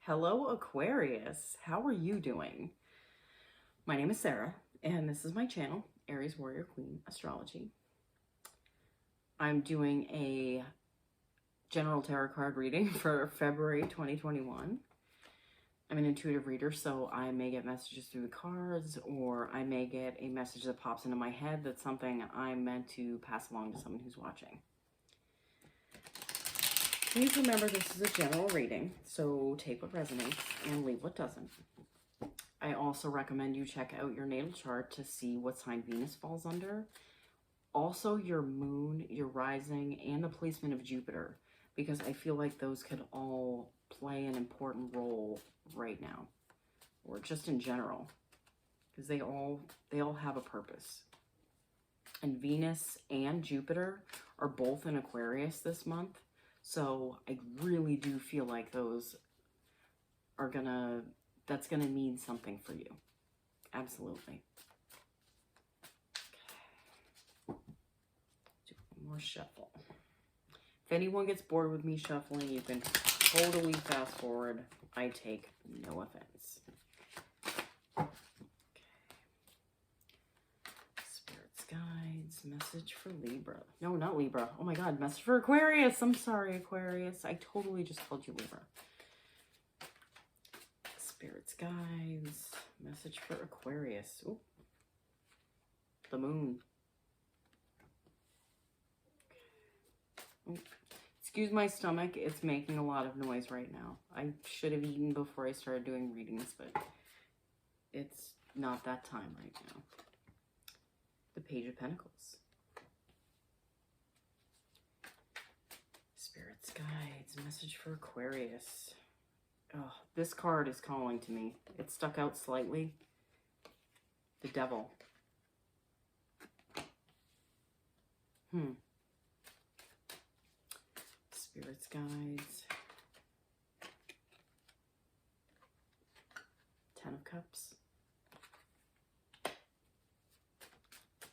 Hello, Aquarius. How are you doing? My name is Sarah, and this is my channel, Aries Warrior Queen Astrology. I'm doing a general tarot card reading for February 2021. I'm an intuitive reader, so I may get messages through the cards, or I may get a message that pops into my head that's something I'm meant to pass along to someone who's watching. Please remember this is a general reading, so take what resonates and leave what doesn't. I also recommend you check out your natal chart to see what sign Venus falls under. Also your moon, your rising, and the placement of Jupiter, because I feel like those could all play an important role right now, or just in general, because they all have a purpose. And Venus and Jupiter are both in Aquarius this month. So I really do feel like those are that's gonna mean something for you. Absolutely. Okay. Do one more shuffle. If anyone gets bored with me shuffling, you can totally fast forward. I take no offense. Guides, message for Libra. No, not Libra. Oh my God, message for Aquarius. I'm sorry, Aquarius. I totally just called you Libra. Spirits guides, message for Aquarius. Ooh. The moon. Ooh. Excuse my stomach. It's making a lot of noise right now. I should have eaten before I started doing readings, but it's not that time right now. The Page of Pentacles. Spirits guides, message for Aquarius. Oh, this card is calling to me. It stuck out slightly. The Devil. Spirits guides. Ten of Cups.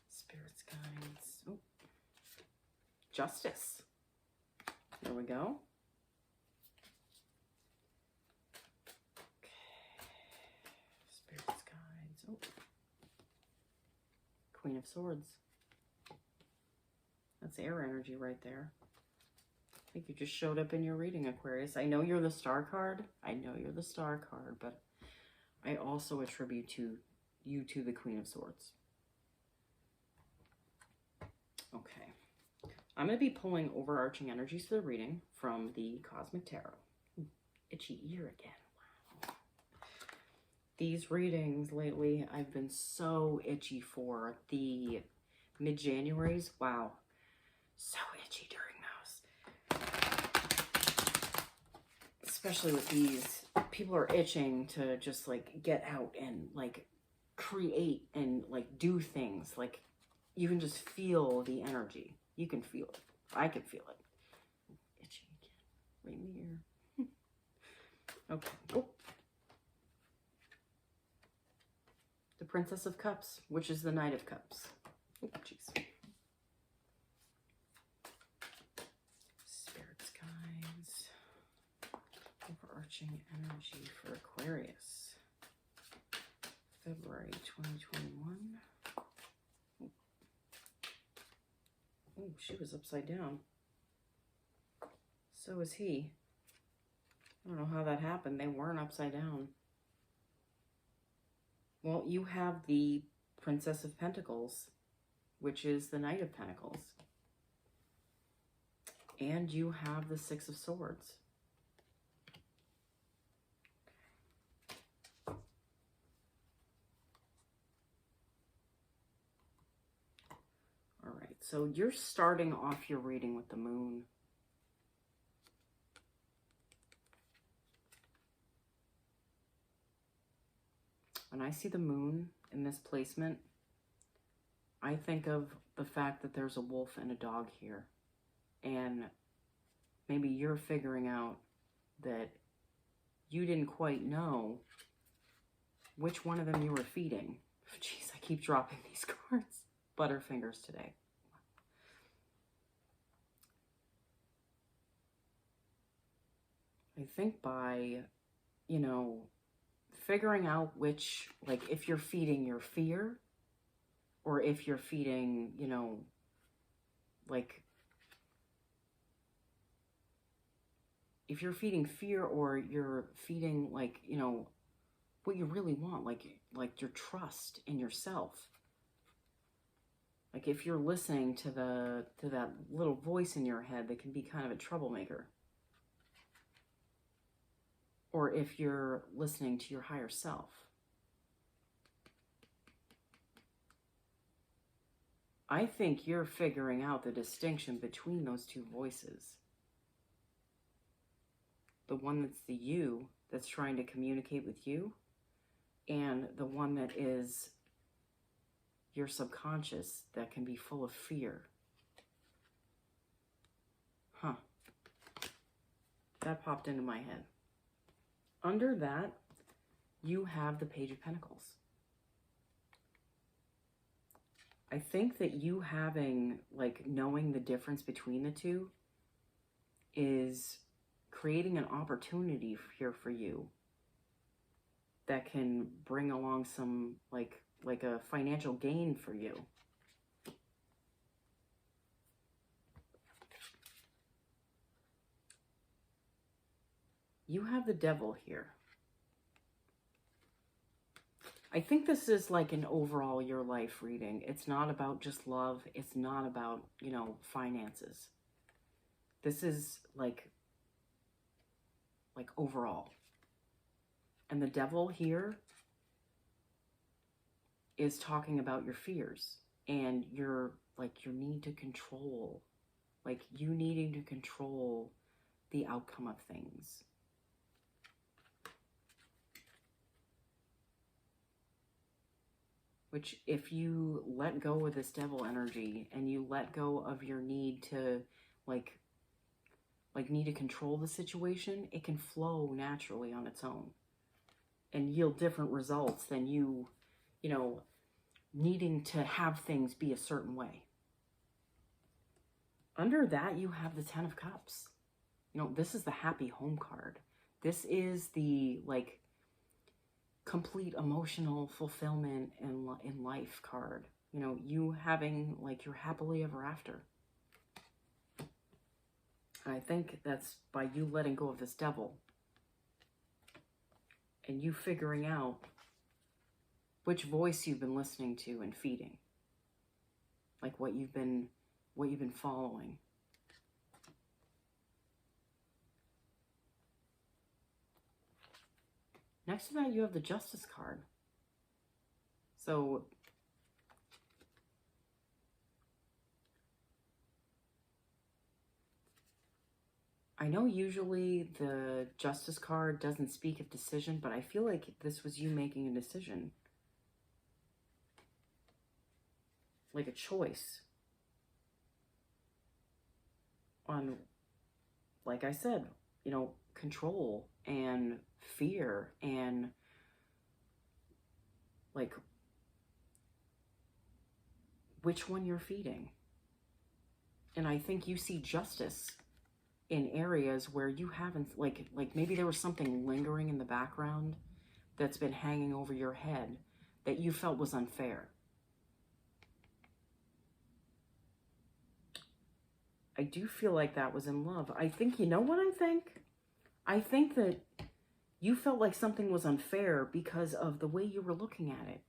Spirits guides. Oh. Justice. There we go. Okay. Spirits guides. Oh. Queen of Swords. That's air energy right there. I think you just showed up in your reading, Aquarius. I know you're the star card. I know you're the star card, but I also attribute you to the Queen of Swords. Okay, I'm going to be pulling overarching energies for the reading from the Cosmic Tarot. Ooh, itchy ear again. Wow. These readings lately, I've been so itchy for. The mid-Januaries, wow, so itchy during those. Especially with these, people are itching to just like get out and like create and like do things. Like, you can just feel the energy. You can feel it. I can feel it. Itchy again. Right in the ear. Okay. Oh. The Princess of Cups, which is the Knight of Cups. Oh, jeez. Spirits guides. Overarching energy for Aquarius. February 2021. Oh, she was upside down. So is he. I don't know how that happened. They weren't upside down. Well, you have the Princess of Pentacles, which is the Knight of Pentacles. And you have the Six of Swords. So you're starting off your reading with the moon. When I see the moon in this placement, I think of the fact that there's a wolf and a dog here. And maybe you're figuring out that you didn't quite know which one of them you were feeding. Jeez, I keep dropping these cards. Butterfingers today. I think by you know, figuring out which, like, if you're feeding your fear or if you're feeding, you know, like, if you're feeding fear or you're feeding, like, you know, what you really want, like your trust in yourself. Like if you're listening to that little voice in your head that can be kind of a troublemaker. Or if you're listening to your higher self. I think you're figuring out the distinction between those two voices. The one that's the you, that's trying to communicate with you, and the one that is your subconscious that can be full of fear. Huh. That popped into my head. Under that, you have the Page of Pentacles. I think that you having, like, knowing the difference between the two is creating an opportunity here for you that can bring along some, like a financial gain for you. You have the Devil here. I think this is like an overall your life reading. It's not about just love. It's not about, you know, finances. This is like overall. And the Devil here is talking about your fears and your need to control, like you needing to control the outcome of things. Which, if you let go of this Devil energy and you let go of your need to like need to control the situation, it can flow naturally on its own and yield different results than you know, needing to have things be a certain way. Under that, you have the Ten of Cups. You know, this is the happy home card. This is the, like, complete emotional fulfillment in life card. You know, you having, like, your happily ever after. I think that's by you letting go of this Devil and you figuring out which voice you've been listening to and feeding. Like what you've been following. Next to that, you have the Justice card. So I know usually the Justice card doesn't speak of decision, but I feel like this was you making a decision. Like a choice. On, like I said, you know, control and fear and like which one you're feeding. And I think you see justice in areas where you haven't, like maybe there was something lingering in the background that's been hanging over your head that you felt was unfair. I do feel like that was in love. I think, you know what I think? I think that you felt like something was unfair because of the way you were looking at it.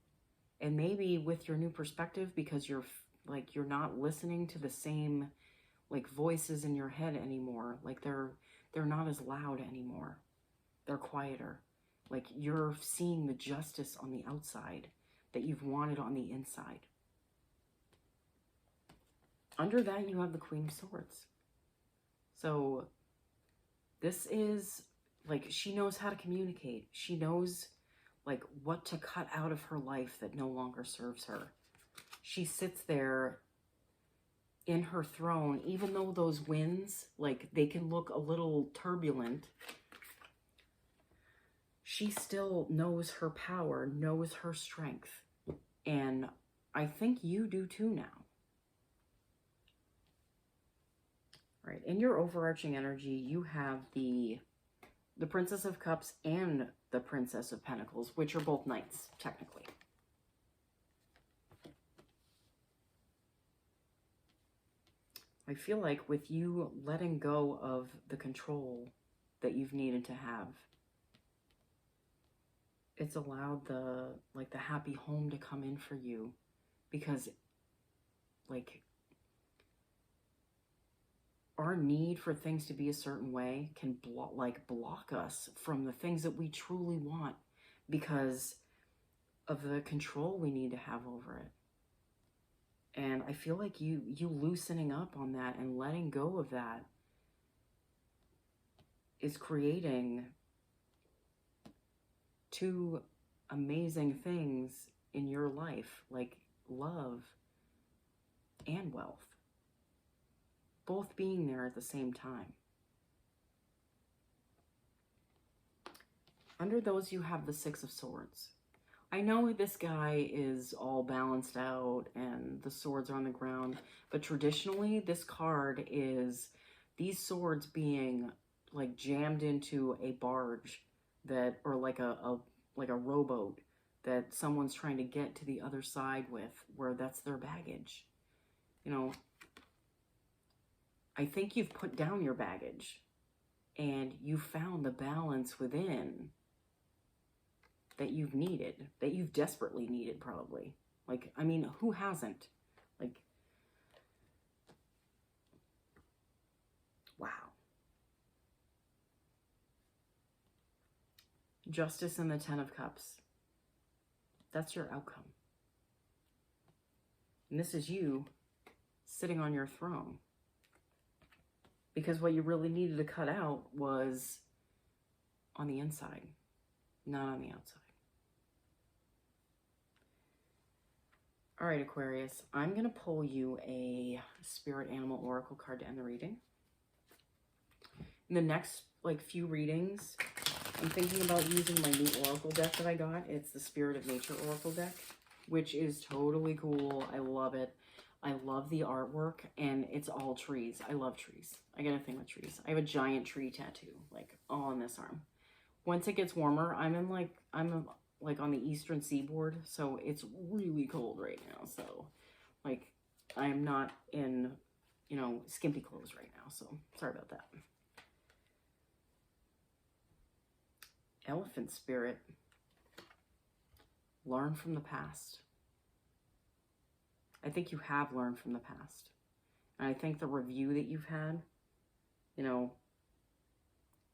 And maybe with your new perspective, because you're not listening to the same like voices in your head anymore. Like they're not as loud anymore. They're quieter. Like you're seeing the justice on the outside that you've wanted on the inside. Under that, you have the Queen of Swords. So this is like, she knows how to communicate. She knows like what to cut out of her life that no longer serves her. She sits there in her throne, even though those winds, like they can look a little turbulent, she still knows her power, knows her strength. And I think you do too now. Right, in your overarching energy, you have the the Princess of Cups and the Princess of Pentacles, which are both knights, technically. I feel like with you letting go of the control that you've needed to have, it's allowed the happy home to come in for you, because like our need for things to be a certain way can block us from the things that we truly want because of the control we need to have over it. And I feel like you loosening up on that and letting go of that is creating two amazing things in your life, like love and wealth, both being there at the same time. Under those, you have the Six of Swords. I know this guy is all balanced out and the swords are on the ground, but traditionally this card is these swords being like jammed into a barge that, or like a rowboat that someone's trying to get to the other side with, where that's their baggage. You know, I think you've put down your baggage and you found the balance within that you've needed, that you've desperately needed probably. Like, I mean, who hasn't? Like, wow. Justice and the Ten of Cups. That's your outcome. And this is you sitting on your throne. Because what you really needed to cut out was on the inside, not on the outside. All right, Aquarius, I'm going to pull you a Spirit Animal Oracle card to end the reading. In the next few readings, I'm thinking about using my new Oracle deck that I got. It's the Spirit of Nature Oracle deck, which is totally cool. I love it. I love the artwork, and it's all trees. I love trees. I got a thing with trees. I have a giant tree tattoo, all on this arm. Once it gets warmer, I'm on the eastern seaboard, so it's really cold right now. So, I'm not in, skimpy clothes right now, so sorry about that. Elephant Spirit. Learn from the past. I think you have learned from the past. And I think the review that you've had,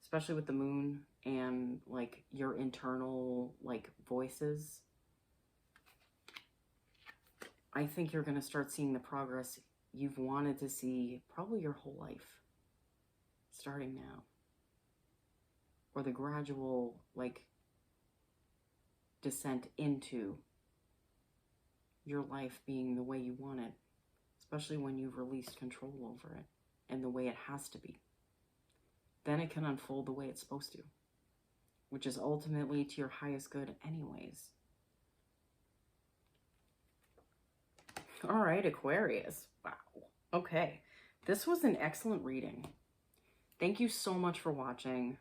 especially with the moon and your internal voices, I think you're going to start seeing the progress you've wanted to see probably your whole life, starting now. Or the gradual descent into your life being the way you want it, especially when you've released control over it and the way it has to be. Then it can unfold the way it's supposed to, which is ultimately to your highest good anyways. All right, Aquarius. Wow. Okay. This was an excellent reading. Thank you so much for watching.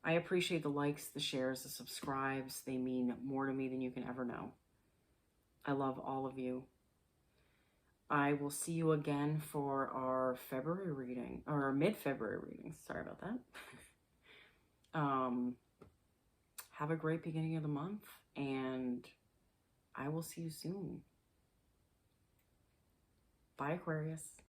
I appreciate the likes, the shares, the subscribes. They mean more to me than you can ever know. I love all of you. I will see you again for our February reading, or our mid-February reading. Sorry about that. Have a great beginning of the month, and I will see you soon. Bye, Aquarius.